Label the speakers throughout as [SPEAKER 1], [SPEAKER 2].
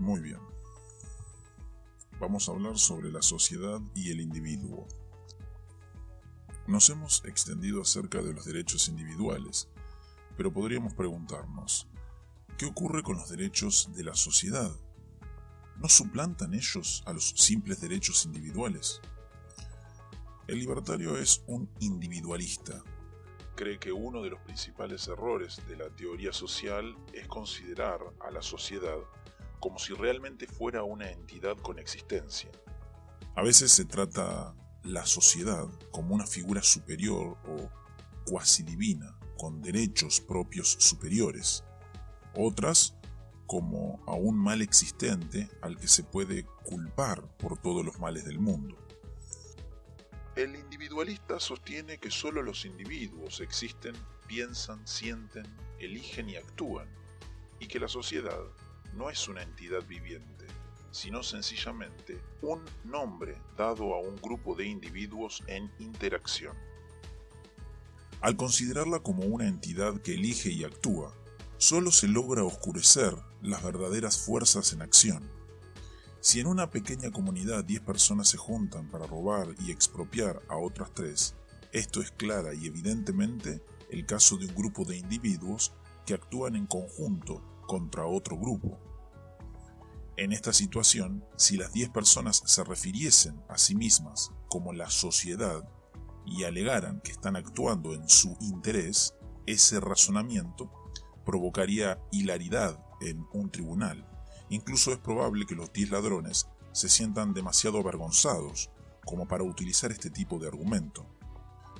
[SPEAKER 1] Muy bien. Vamos a hablar sobre la sociedad y el individuo. Nos hemos extendido acerca de los derechos individuales, pero podríamos preguntarnos, ¿qué ocurre con los derechos de la sociedad? ¿No suplantan ellos a los simples derechos individuales? El libertario es un individualista. Cree que uno de los principales errores de la teoría social es considerar a la sociedad como si realmente fuera una entidad con existencia. A veces se trata la sociedad como una figura superior o cuasi divina, con derechos propios superiores. Otras como a un mal existente al que se puede culpar por todos los males del mundo. El individualista sostiene que solo los individuos existen, piensan, sienten, eligen y actúan, y que la sociedad no es una entidad viviente, sino sencillamente un nombre dado a un grupo de individuos en interacción. Al considerarla como una entidad que elige y actúa, solo se logra oscurecer las verdaderas fuerzas en acción. Si en una pequeña comunidad 10 personas se juntan para robar y expropiar a otras 3, esto es clara y evidentemente el caso de un grupo de individuos que actúan en conjunto contra otro grupo. En esta situación, si las 10 personas se refiriesen a sí mismas como la sociedad y alegaran que están actuando en su interés, ese razonamiento provocaría hilaridad en un tribunal. Incluso es probable que los 10 ladrones se sientan demasiado avergonzados como para utilizar este tipo de argumento.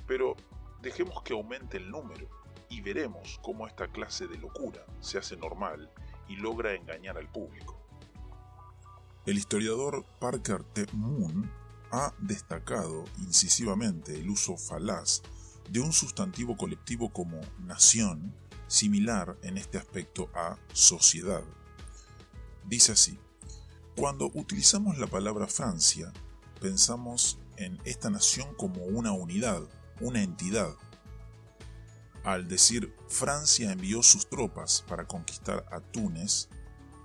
[SPEAKER 1] Pero dejemos que aumente el número y veremos cómo esta clase de locura se hace normal y logra engañar al público. El historiador Parker T. Moon ha destacado incisivamente el uso falaz de un sustantivo colectivo como nación, similar en este aspecto a sociedad. Dice así: cuando utilizamos la palabra Francia, pensamos en esta nación como una unidad, una entidad. Al decir Francia envió sus tropas para conquistar a Túnez,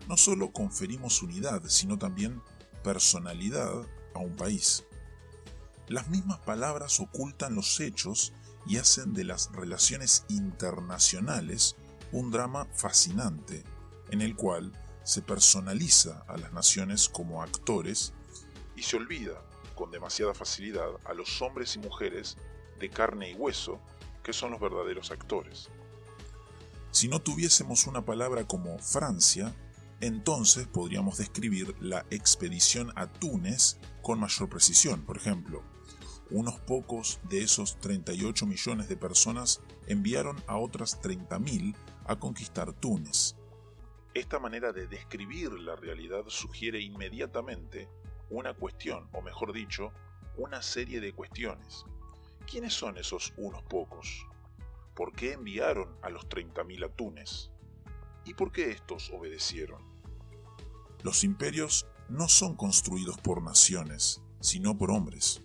[SPEAKER 1] no solo conferimos unidad, sino también personalidad a un país. Las mismas palabras ocultan los hechos y hacen de las relaciones internacionales un drama fascinante, en el cual se personaliza a las naciones como actores y se olvida con demasiada facilidad a los hombres y mujeres de carne y hueso que son los verdaderos actores. Si no tuviésemos una palabra como Francia, entonces podríamos describir la expedición a Túnez con mayor precisión. Por ejemplo, unos pocos de esos 38 millones de personas enviaron a otras 30.000 a conquistar Túnez. Esta manera de describir la realidad sugiere inmediatamente una cuestión, o mejor dicho, una serie de cuestiones. ¿Quiénes son esos unos pocos? ¿Por qué enviaron a los 30.000 a Túnez? ¿Y por qué estos obedecieron? Los imperios no son construidos por naciones, sino por hombres.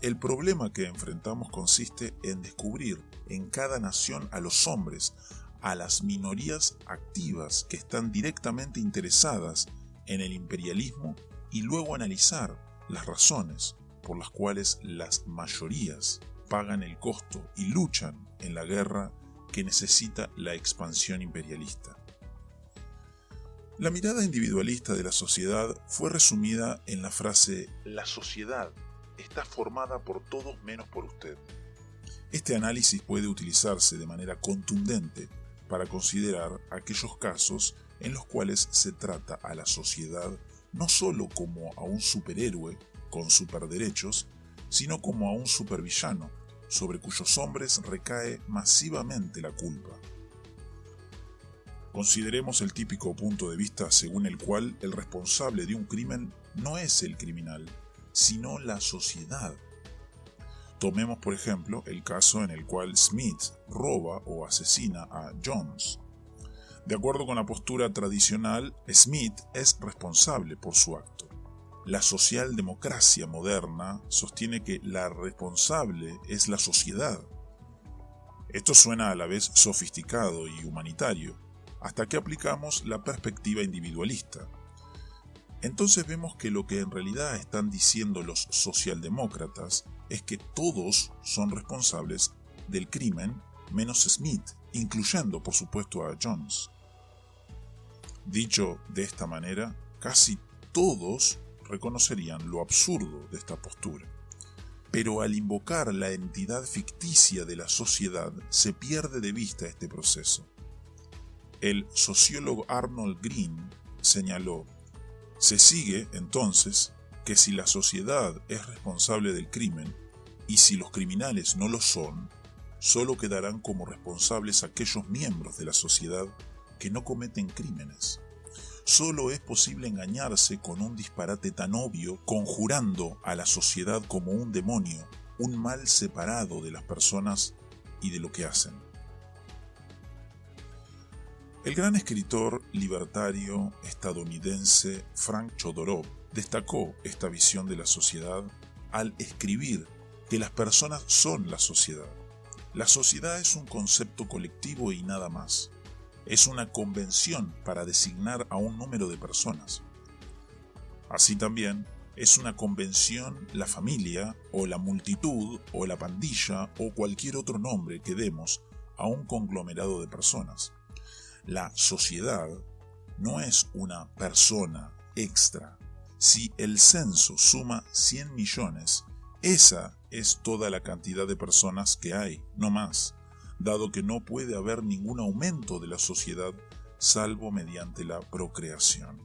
[SPEAKER 1] El problema que enfrentamos consiste en descubrir en cada nación a los hombres, a las minorías activas que están directamente interesadas en el imperialismo y luego analizar las razones por las cuales las mayorías pagan el costo y luchan en la guerra que necesita la expansión imperialista. La mirada individualista de la sociedad fue resumida en la frase «La sociedad está formada por todos menos por usted». Este análisis puede utilizarse de manera contundente para considerar aquellos casos en los cuales se trata a la sociedad no solo como a un superhéroe con superderechos, sino como a un supervillano sobre cuyos hombres recae masivamente la culpa. Consideremos el típico punto de vista según el cual el responsable de un crimen no es el criminal, sino la sociedad. Tomemos, por ejemplo, el caso en el cual Smith roba o asesina a Jones. De acuerdo con la postura tradicional, Smith es responsable por su acto. La socialdemocracia moderna sostiene que la responsable es la sociedad. Esto suena a la vez sofisticado y humanitario, hasta que aplicamos la perspectiva individualista. Entonces vemos que lo que en realidad están diciendo los socialdemócratas es que todos son responsables del crimen menos Smith, incluyendo por supuesto a Jones. Dicho de esta manera, casi todos reconocerían lo absurdo de esta postura. Pero al invocar la entidad ficticia de la sociedad se pierde de vista este proceso. El sociólogo Arnold Green señaló: se sigue, entonces, que si la sociedad es responsable del crimen, y si los criminales no lo son, solo quedarán como responsables aquellos miembros de la sociedad que no cometen crímenes. Solo es posible engañarse con un disparate tan obvio, conjurando a la sociedad como un demonio, un mal separado de las personas y de lo que hacen. El gran escritor libertario estadounidense Frank Chodorov destacó esta visión de la sociedad al escribir que las personas son la sociedad. La sociedad es un concepto colectivo y nada más. Es una convención para designar a un número de personas. Así también es una convención la familia, o la multitud, o la pandilla, o cualquier otro nombre que demos a un conglomerado de personas. La sociedad no es una persona extra. Si el censo suma 100 millones, esa es toda la cantidad de personas que hay, no más, dado que no puede haber ningún aumento de la sociedad salvo mediante la procreación.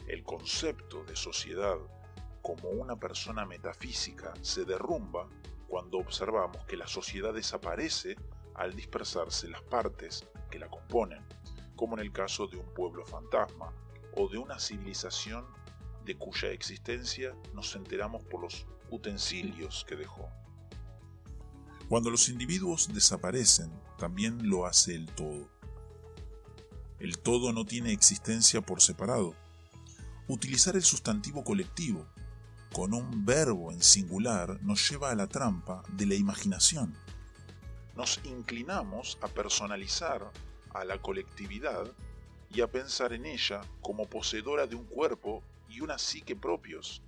[SPEAKER 1] El concepto de sociedad como una persona metafísica se derrumba cuando observamos que la sociedad desaparece al dispersarse las partes que la componen, como en el caso de un pueblo fantasma o de una civilización de cuya existencia nos enteramos por los utensilios que dejó. Cuando los individuos desaparecen, también lo hace el todo. El todo no tiene existencia por separado. Utilizar el sustantivo colectivo con un verbo en singular nos lleva a la trampa de la imaginación. Nos inclinamos a personalizar a la colectividad y a pensar en ella como poseedora de un cuerpo y una psique propios,